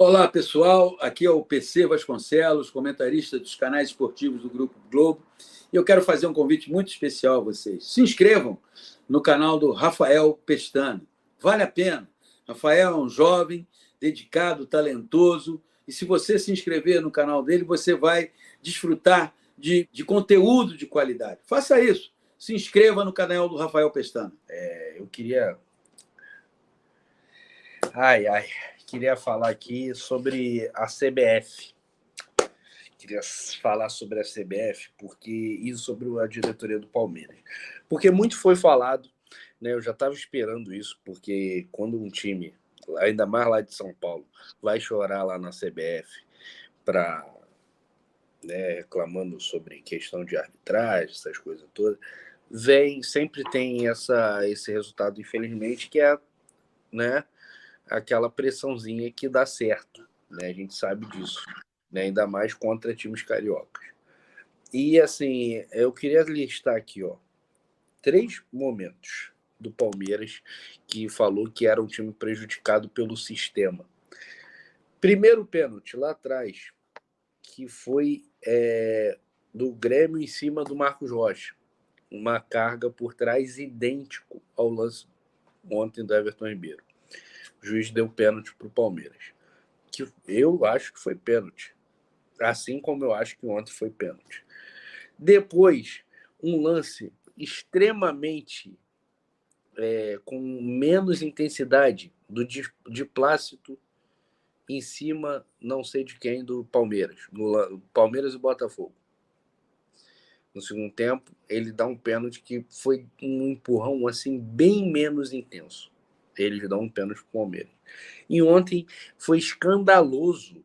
Olá, pessoal. Aqui é o PC Vasconcelos, comentarista dos canais esportivos do Grupo Globo. E eu quero fazer um convite muito especial a vocês. Se inscrevam no canal do Rafael Pestana. Vale a pena. Rafael é um jovem, dedicado, talentoso. E se você se inscrever no canal dele, você vai desfrutar de conteúdo de qualidade. Faça isso. Se inscreva no canal do Rafael Pestana. Eu queria queria falar aqui sobre a CBF. Queria falar sobre a CBF e sobre a diretoria do Palmeiras. Porque muito foi falado, né? Eu já estava esperando isso, porque quando um time, ainda mais lá de São Paulo, vai chorar lá na CBF reclamando sobre questão de arbitragem, essas coisas todas, sempre tem esse resultado, infelizmente, que é, né, aquela pressãozinha que dá certo, né? A gente sabe disso, né? Ainda mais contra times cariocas. E assim, eu queria listar aqui, 3 momentos do Palmeiras que falou que era um time prejudicado pelo sistema. Primeiro pênalti lá atrás, que foi do Grêmio em cima do Marcos Rocha. Uma carga por trás idêntico ao lance ontem do Everton Ribeiro. O juiz deu pênalti para o Palmeiras. Que eu acho que foi pênalti. Assim como eu acho que ontem foi pênalti. Depois, um lance extremamente com menos intensidade de Plácido em cima, não sei de quem, do Palmeiras. No Palmeiras e Botafogo. No segundo tempo, ele dá um pênalti que foi um empurrão assim bem menos intenso. Eles dão um pênalti para o Palmeiras. E ontem foi escandaloso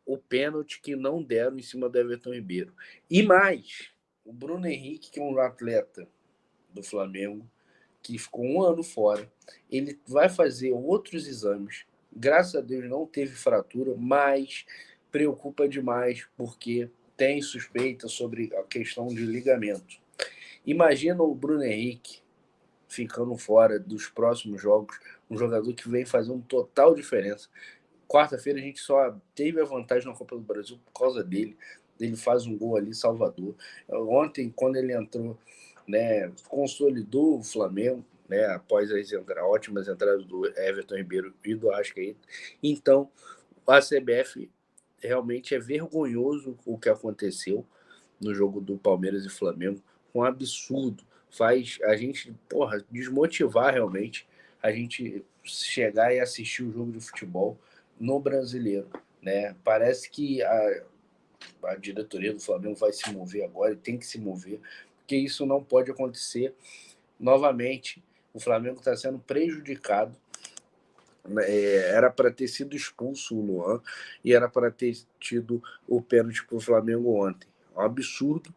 o pênalti que não deram em cima do Everton Ribeiro. E mais, o Bruno Henrique, que é um atleta do Flamengo, que ficou um ano fora, ele vai fazer outros exames. Graças a Deus não teve fratura, mas preocupa demais porque tem suspeita sobre a questão de ligamento. Imagina o Bruno Henrique ficando fora dos próximos jogos, um jogador que vem fazer uma total diferença. Quarta-feira a gente só teve a vantagem na Copa do Brasil por causa dele. Ele faz um gol ali em Salvador. Ontem, quando ele entrou, né, consolidou o Flamengo, né, após as ótimas entradas do Everton Ribeiro e do Arrascaeta. Então, a CBF realmente é vergonhoso o que aconteceu no jogo do Palmeiras e Flamengo. Um absurdo. Faz a gente, desmotivar realmente a gente chegar e assistir o jogo de futebol no Brasileiro, né? Parece que a diretoria do Flamengo vai se mover agora e tem que se mover, porque isso não pode acontecer novamente. O Flamengo está sendo prejudicado. Era para ter sido expulso o Luan e era para ter tido o pênalti para o Flamengo ontem. É um absurdo.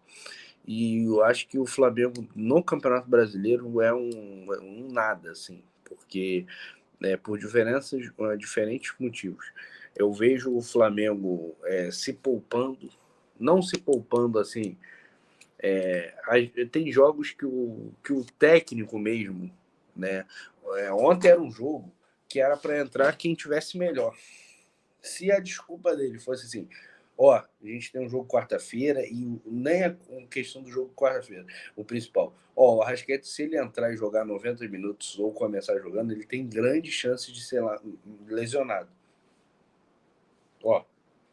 E eu acho que o Flamengo no Campeonato Brasileiro é um nada, assim, porque por diferentes motivos. Eu vejo o Flamengo se poupando, não se poupando assim. Tem jogos que o técnico mesmo, né? Ontem era um jogo que era para entrar quem tivesse melhor. Se a desculpa dele fosse assim, a gente tem um jogo quarta-feira e nem a questão do jogo quarta-feira, o principal. O Arrascaeta, se ele entrar e jogar 90 minutos ou começar jogando, ele tem grande chance de ser lesionado.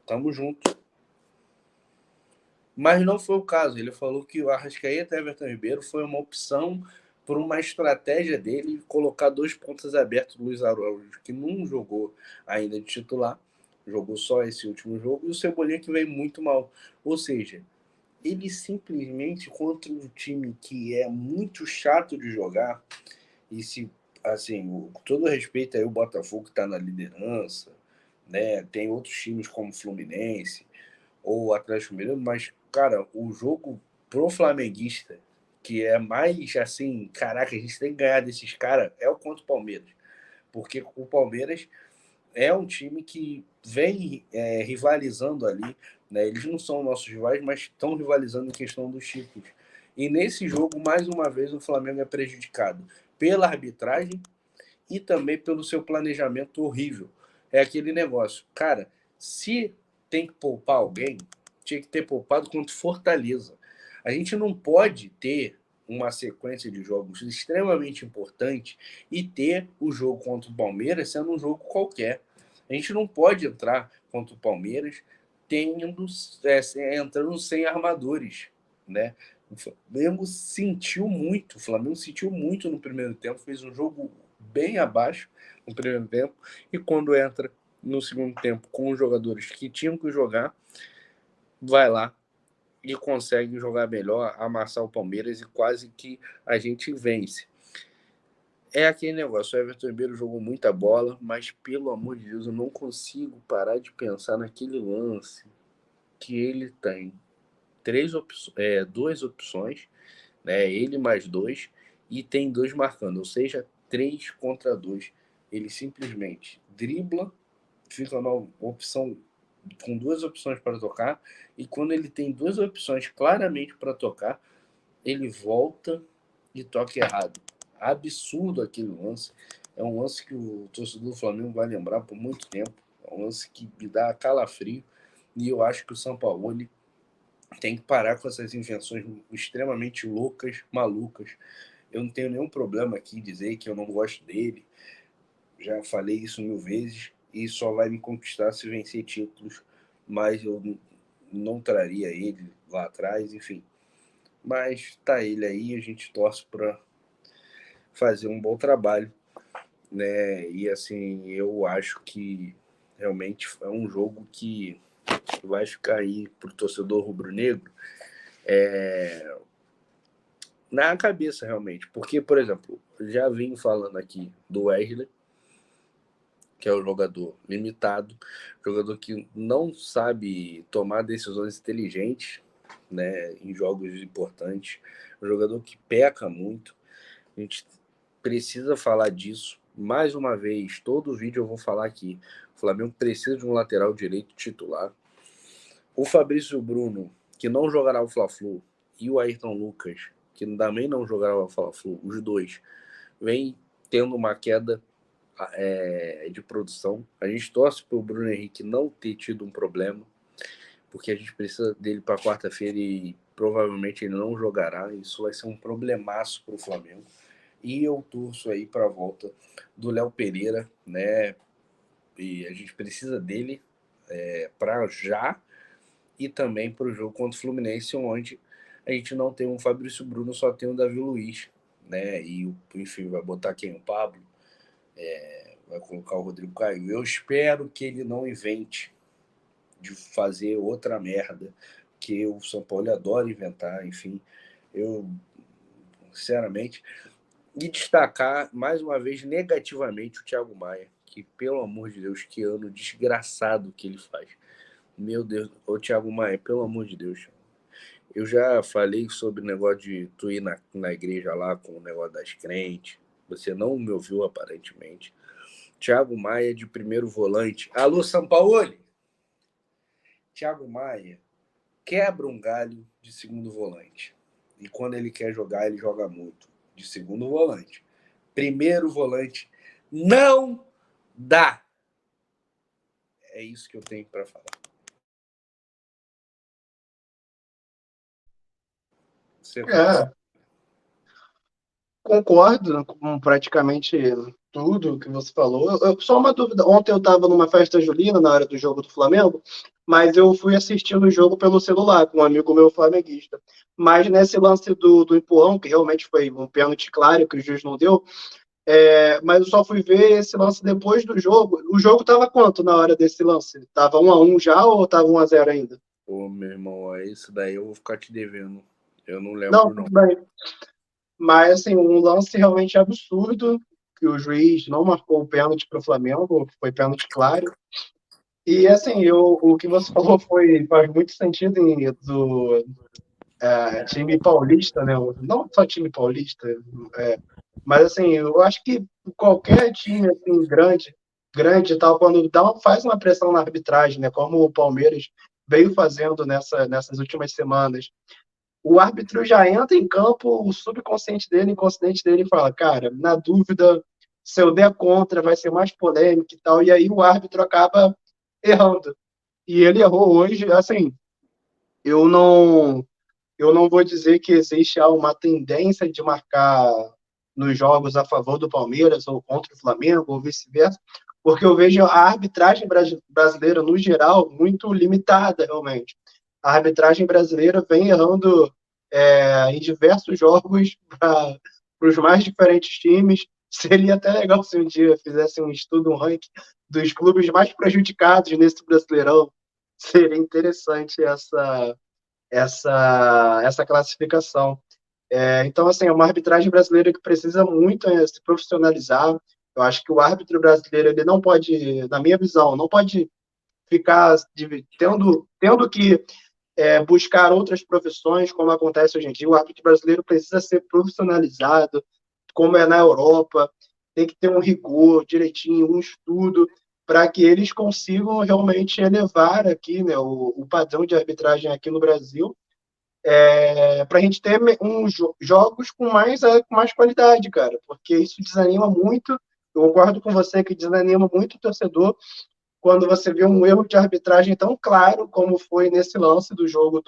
Tamo junto. Mas não foi o caso. Ele falou que o Arrascaeta e Everton Ribeiro foi uma opção por uma estratégia dele colocar 2 pontas abertos, Luiz Araújo, que não jogou ainda de titular, jogou só esse último jogo, e o Cebolinha, que veio muito mal. Ou seja, ele simplesmente, contra um time que é muito chato de jogar, e se, assim, com todo respeito aí, o Botafogo que está na liderança, né? Tem outros times como o Fluminense ou o Atlético Mineiro, mas, cara, o jogo pro flamenguista, que é mais assim, caraca, a gente tem que ganhar desses caras, é o contra o Palmeiras. Porque o Palmeiras é um time que vem rivalizando ali, né? Eles não são nossos rivais, mas estão rivalizando em questão dos títulos. E nesse jogo, mais uma vez, o Flamengo é prejudicado pela arbitragem e também pelo seu planejamento horrível. é aquele negócio. Cara, se tem que poupar alguém, tinha que ter poupado contra Fortaleza. A gente não pode ter uma sequência de jogos extremamente importante e ter o jogo contra o Palmeiras sendo um jogo qualquer. A gente não pode entrar contra o Palmeiras entrando sem armadores, né? O Flamengo sentiu muito no primeiro tempo, fez um jogo bem abaixo no primeiro tempo, e quando entra no segundo tempo com os jogadores que tinham que jogar, vai lá e consegue jogar melhor, amassar o Palmeiras e quase que a gente vence. É aquele negócio, o Everton Ribeiro jogou muita bola, mas pelo amor de Deus, eu não consigo parar de pensar naquele lance que ele tem duas opções, né? Ele mais dois, e tem dois marcando, ou seja, 3 contra 2. Ele simplesmente dribla, fica na opção com duas opções para tocar, e quando ele tem duas opções claramente para tocar, ele volta e toca errado. Absurdo aquele lance. É um lance que o torcedor do Flamengo vai lembrar por muito tempo. É um lance que me dá calafrio, e eu acho que o Sampaoli tem que parar com essas invenções extremamente loucas, malucas. Eu não tenho nenhum problema aqui em dizer que eu não gosto dele. Já falei isso 1000 vezes, e só vai me conquistar se vencer títulos, mas eu não traria ele lá atrás, enfim. Mas tá ele aí, a gente torce para fazer um bom trabalho, né? E assim, eu acho que realmente é um jogo que vai ficar aí pro torcedor rubro-negro na cabeça, realmente. Porque, por exemplo, já vim falando aqui do Wesley, que é um jogador limitado, jogador que não sabe tomar decisões inteligentes, né, em jogos importantes, um jogador que peca muito. A gente precisa falar disso. Mais uma vez, todo vídeo eu vou falar aqui. O Flamengo precisa de um lateral direito titular. O Fabrício Bruno, que não jogará o Fla-Flu, e o Ayrton Lucas, que também não jogará o Fla-Flu, os dois, vem tendo uma queda de produção. A gente torce para o Bruno Henrique não ter tido um problema, porque a gente precisa dele para quarta-feira e provavelmente ele não jogará. Isso vai ser um problemaço para o Flamengo. E eu torço aí para a volta do Léo Pereira, né? E a gente precisa dele para já, e também para o jogo contra o Fluminense, onde a gente não tem um Fabrício Bruno, só tem o Davi Luiz, né? E enfim, vai botar quem? O Pablo, vai colocar o Rodrigo Caio. Eu espero que ele não invente de fazer outra merda, que o São Paulo adora inventar, enfim. Eu, sinceramente, e destacar mais uma vez negativamente o Thiago Maia, que pelo amor de Deus, que ano desgraçado que ele faz. Meu Deus, ô Thiago Maia, pelo amor de Deus. Eu já falei sobre o negócio de tu ir na igreja lá com o negócio das crentes. Você não me ouviu, aparentemente. Thiago Maia de primeiro volante. Alô, Sampaoli? Thiago Maia quebra um galho de segundo volante. E quando ele quer jogar, ele joga muito. De segundo volante. Primeiro volante não dá. É isso que eu tenho para falar. Você concordo com praticamente tudo que você falou. Só uma dúvida. Ontem eu estava numa festa julina na hora do jogo do Flamengo, mas eu fui assistindo o jogo pelo celular com um amigo meu flamenguista. Mas nesse lance do empurrão, que realmente foi um pênalti claro que o juiz não deu, mas eu só fui ver esse lance depois do jogo. O jogo estava quanto na hora desse lance? Tava 1-1 já ou estava 1-0 ainda? Ô, meu irmão, isso daí eu vou ficar te devendo. Eu não Não, lembro, não. tudo bem. Mas, assim, um lance realmente absurdo, que o juiz não marcou o pênalti para o Flamengo, foi pênalti claro. E, assim, o que você falou faz muito sentido do time paulista, né? Não só time paulista, mas, assim, eu acho que qualquer time, assim, grande e tal, quando faz uma pressão na arbitragem, né? Como o Palmeiras veio fazendo nessas últimas semanas, o árbitro já entra em campo, o subconsciente dele, inconsciente dele fala, cara, na dúvida, se eu der contra vai ser mais polêmico e tal, e aí o árbitro acaba errando. E ele errou hoje, assim, eu não, eu não vou dizer que existe uma tendência de marcar nos jogos a favor do Palmeiras ou contra o Flamengo ou vice-versa, porque eu vejo a arbitragem brasileira, no geral, muito limitada, realmente. A arbitragem brasileira vem errando em diversos jogos para os mais diferentes times. Seria até legal se um dia fizesse um estudo, um ranking dos clubes mais prejudicados nesse Brasileirão. Seria interessante essa classificação. Então, assim, é uma arbitragem brasileira que precisa muito se profissionalizar. Eu acho que o árbitro brasileiro, ele não pode, na minha visão, não pode ficar tendo que buscar outras profissões, como acontece hoje em dia. O árbitro brasileiro precisa ser profissionalizado, como é na Europa, tem que ter um rigor direitinho, um estudo, para que eles consigam realmente elevar aqui, né, o padrão de arbitragem aqui no Brasil, para a gente ter jogos com mais qualidade, cara, porque isso desanima muito. Eu concordo com você que desanima muito o torcedor quando você vê um erro de arbitragem tão claro como foi nesse lance do jogo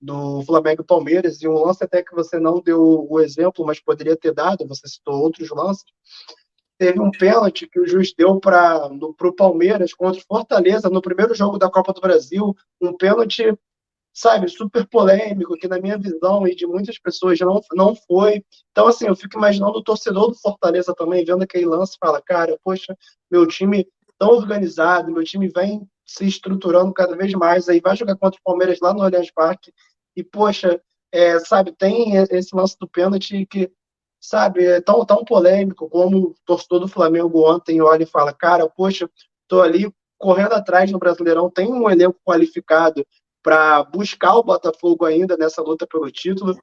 do Flamengo e Palmeiras, e um lance até que você não deu o exemplo, mas poderia ter dado, você citou outros lances. Teve um pênalti que o juiz deu para o Palmeiras contra o Fortaleza no primeiro jogo da Copa do Brasil, um pênalti, sabe, super polêmico, que na minha visão e de muitas pessoas não foi. Então, assim, eu fico imaginando o torcedor do Fortaleza também, vendo aquele lance, fala, cara, poxa, meu time tão organizado, meu time vem se estruturando cada vez mais, aí vai jogar contra o Palmeiras lá no Allianz Parque, e, poxa, sabe, tem esse lance do pênalti que, sabe, é tão polêmico, como o torcedor do Flamengo ontem olha e fala, cara, poxa, tô ali correndo atrás no Brasileirão, tem um elenco qualificado para buscar o Botafogo ainda nessa luta pelo título.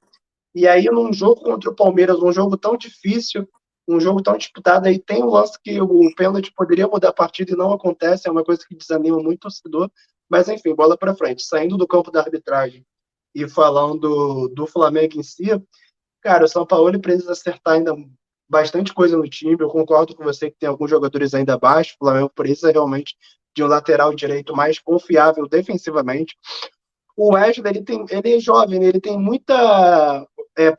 E aí, num jogo contra o Palmeiras, um jogo tão difícil, um jogo tão disputado, aí tem um lance que o pênalti poderia mudar a partida e não acontece, é uma coisa que desanima muito o torcedor. Mas, enfim, bola para frente. Saindo do campo da arbitragem e falando do Flamengo em si, cara, o São Paulo precisa acertar ainda bastante coisa no time. Eu concordo com você que tem alguns jogadores ainda abaixo. O Flamengo precisa realmente de um lateral direito mais confiável defensivamente. O Wesley, ele é jovem, ele tem muita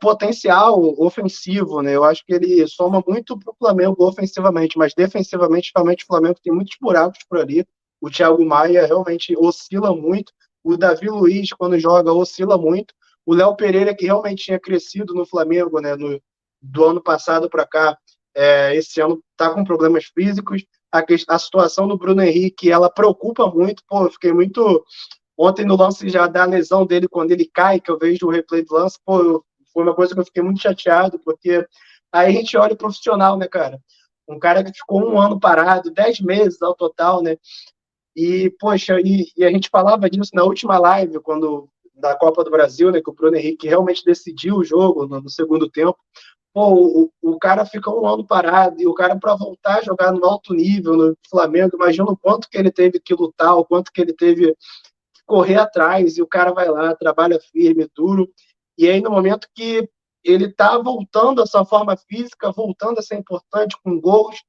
potencial ofensivo, né? Eu acho que ele soma muito para o Flamengo ofensivamente, mas defensivamente, realmente, o Flamengo tem muitos buracos por ali. O Thiago Maia realmente oscila muito. O Davi Luiz, quando joga, oscila muito. O Léo Pereira, que realmente tinha crescido no Flamengo, né, do ano passado para cá, esse ano está com problemas físicos. A situação do Bruno Henrique, ela preocupa muito. Pô, eu fiquei muito... Ontem, no lance já da lesão dele, quando ele cai, que eu vejo o replay do lance, pô, foi uma coisa que eu fiquei muito chateado, porque aí a gente olha o profissional, né, cara? Um cara que ficou um ano parado, 10 meses ao total, né? E, poxa, e a gente falava disso na última live, da Copa do Brasil, né, que o Bruno Henrique realmente decidiu o jogo no segundo tempo. Pô, o cara fica um ano parado, e o cara, para voltar a jogar no alto nível no Flamengo, imagina o quanto que ele teve que lutar, o quanto que ele teve que correr atrás, e o cara vai lá, trabalha firme, duro, e aí no momento que ele está voltando à sua forma física, voltando a ser importante com gols,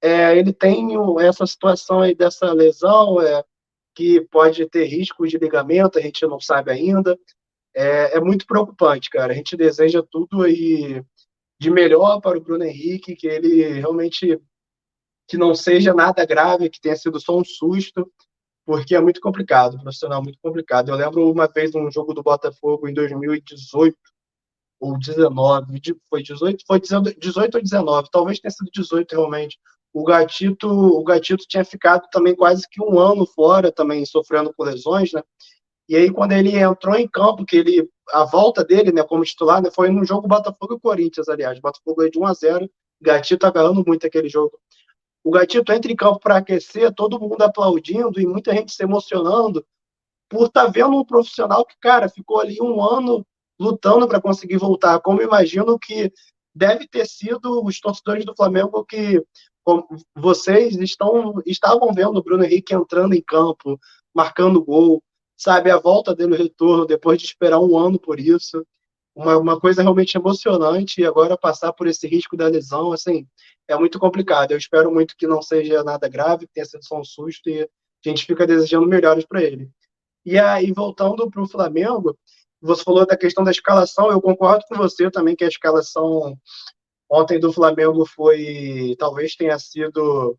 ele tem essa situação aí dessa lesão, que pode ter risco de ligamento, a gente não sabe ainda. É muito preocupante, cara. A gente deseja tudo aí de melhor para o Bruno Henrique, que ele realmente que não seja nada grave, que tenha sido só um susto, porque é muito complicado, profissional muito complicado. Eu lembro uma vez num jogo do Botafogo em 2018 ou 19, foi 18, foi 18 ou 19, talvez tenha sido 18 realmente. O Gatito tinha ficado também quase que um ano fora, também sofrendo com lesões, né? E aí, quando ele entrou em campo, a volta dele, né, como titular, né, foi no jogo Botafogo e Corinthians, aliás. O Botafogo ganhou de 1-0, Gatito agarrando muito aquele jogo. O Gatito entra em campo para aquecer, todo mundo aplaudindo e muita gente se emocionando por estar vendo um profissional que, cara, ficou ali um ano lutando para conseguir voltar. Como imagino que deve ter sido os torcedores do Flamengo que vocês estavam vendo o Bruno Henrique entrando em campo, marcando gol, sabe, a volta dele no retorno, depois de esperar um ano por isso. uma coisa realmente emocionante, e agora passar por esse risco da lesão, assim, é muito complicado. Eu espero muito que não seja nada grave, que tenha sido só um susto, e a gente fica desejando melhores para ele. E aí, voltando para o Flamengo, você falou da questão da escalação, eu concordo com você também que a escalação ontem do Flamengo foi, talvez tenha sido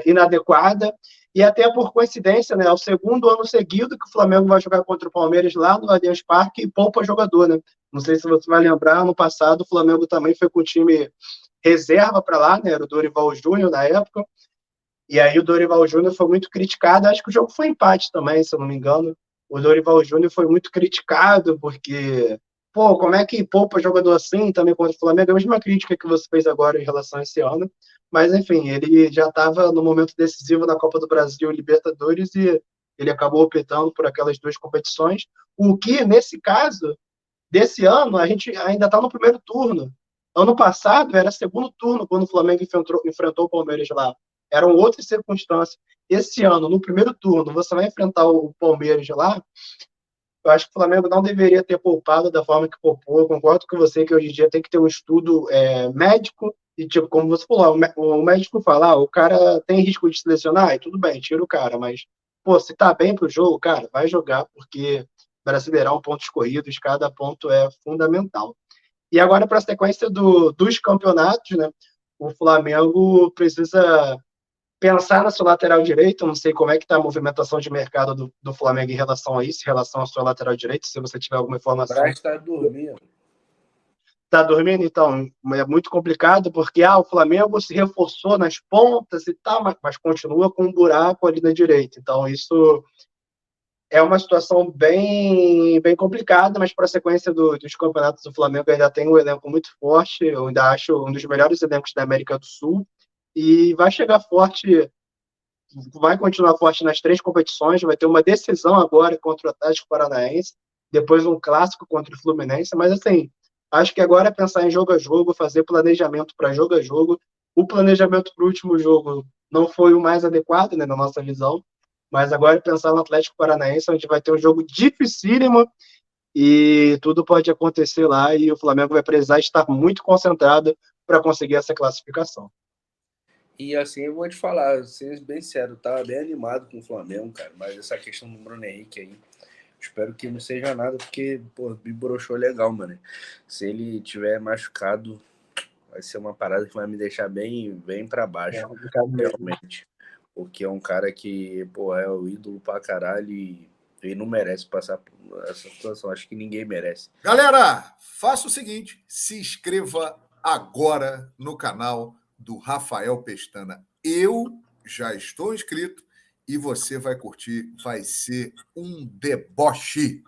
inadequada, e até por coincidência, né, é o segundo ano seguido que o Flamengo vai jogar contra o Palmeiras lá no Allianz Parque e poupa jogador, né? Não sei se você vai lembrar, no passado o Flamengo também foi com o time reserva para lá, né? Era o Dorival Júnior na época, e aí o Dorival Júnior foi muito criticado, acho que o jogo foi empate também, se eu não me engano. O Dorival Júnior foi muito criticado porque, pô, como é que poupa jogador assim também contra o Flamengo? É a mesma crítica que você fez agora em relação a esse ano. Mas, enfim, ele já estava no momento decisivo na Copa do Brasil e Libertadores e ele acabou optando por aquelas duas competições. O que, nesse caso, desse ano, a gente ainda está no primeiro turno. Ano passado era segundo turno quando o Flamengo enfrentou o Palmeiras lá. Eram outras circunstâncias. Esse ano, no primeiro turno, você vai enfrentar o Palmeiras lá. Eu acho que o Flamengo não deveria ter poupado da forma que poupou. Eu concordo com você que hoje em dia tem que ter um estudo médico. E, tipo, como você falou, o médico fala, o cara tem risco de se lesionar, e tudo bem, tira o cara. Mas, pô, se tá bem pro jogo, cara, vai jogar, porque Brasileirão, pontos corridos, cada ponto é fundamental. E agora, para a sequência dos campeonatos, né? O Flamengo precisa pensar na sua lateral direita. Eu não sei como é que está a movimentação de mercado do Flamengo em relação a isso, em relação à sua lateral direita, se você tiver alguma O informação. Braz está dormindo. Está dormindo, então, é muito complicado, porque o Flamengo se reforçou nas pontas e tal, mas continua com um buraco ali na direita. Então, isso é uma situação bem, bem complicada, mas para a sequência dos campeonatos do Flamengo ainda tem um elenco muito forte, eu ainda acho um dos melhores elencos da América do Sul, e vai chegar forte, vai continuar forte nas três competições, vai ter uma decisão agora contra o Atlético Paranaense, depois um clássico contra o Fluminense, mas assim, acho que agora é pensar em jogo a jogo, fazer planejamento para jogo a jogo. O planejamento para o último jogo não foi o mais adequado, né, na nossa visão, mas agora é pensar no Atlético Paranaense, onde vai ter um jogo dificílimo e tudo pode acontecer lá e o Flamengo vai precisar estar muito concentrado para conseguir essa classificação. E assim, eu vou te falar, sendo bem sério, eu tava bem animado com o Flamengo, cara, mas essa questão do Bruno Henrique aí, espero que não seja nada, porque, pô, me broxou legal, mano. Se ele tiver machucado, vai ser uma parada que vai me deixar bem, bem pra baixo, realmente. Porque é um cara que, pô, é o ídolo pra caralho e ele não merece passar por essa situação. Acho que ninguém merece. Galera, faça o seguinte, se inscreva agora no canal do Rafael Pestana. Eu já estou inscrito e você vai curtir, vai ser um deboche.